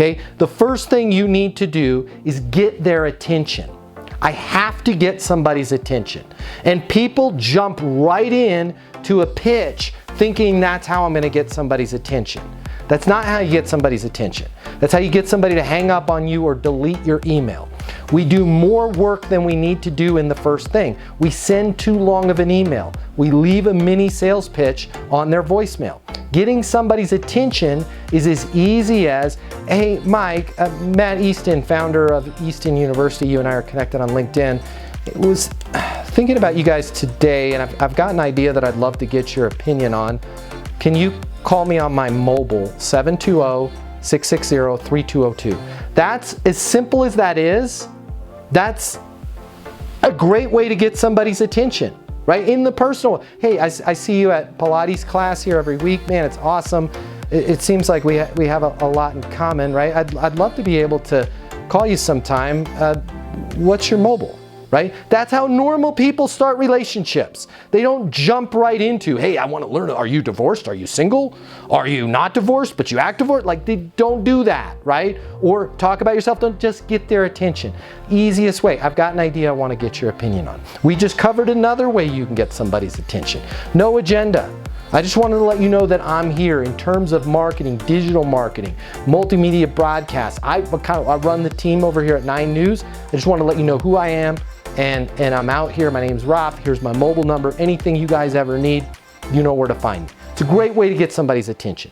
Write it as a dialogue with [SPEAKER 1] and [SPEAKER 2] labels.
[SPEAKER 1] Okay, the first thing you need to do is get their attention. I have to get somebody's attention. And people jump right in to a pitch thinking that's how I'm going to get somebody's attention. That's not how you get somebody's attention. That's how you get somebody to hang up on you or delete your email. We do more work than we need to do in the first thing. We send too long of an email. We leave a mini sales pitch on their voicemail. Getting somebody's attention is as easy as, hey, Mike, Matt Easton, founder of Easton University, you and I are connected on LinkedIn. I was thinking about you guys today, and I've got an idea that I'd love to get your opinion on. Can you call me on my mobile, 720-660-3202. That's as simple as that is. That's a great way to get somebody's attention, right? In the personal, hey, I see you at Pilates class here every week. Man, it's awesome. It seems like we have a lot in common, right? I'd love to be able to call you sometime. What's your mobile? Right? That's how normal people start relationships. They don't jump right into, hey, I want to learn, are you divorced? Are you single? Are you not divorced, but you act divorced? Like, they don't do that, right? Or talk about yourself, don't just get their attention. Easiest way, I've got an idea I want to get your opinion on. We just covered another way you can get somebody's attention. No agenda. I just wanted to let you know that I'm here in terms of marketing, digital marketing, multimedia broadcasts. I run the team over here at 9 News. I just want to let you know who I am. And I'm out here. My name's Raf. Here's my mobile number. Anything you guys ever need, you know where to find me. It's a great way to get somebody's attention.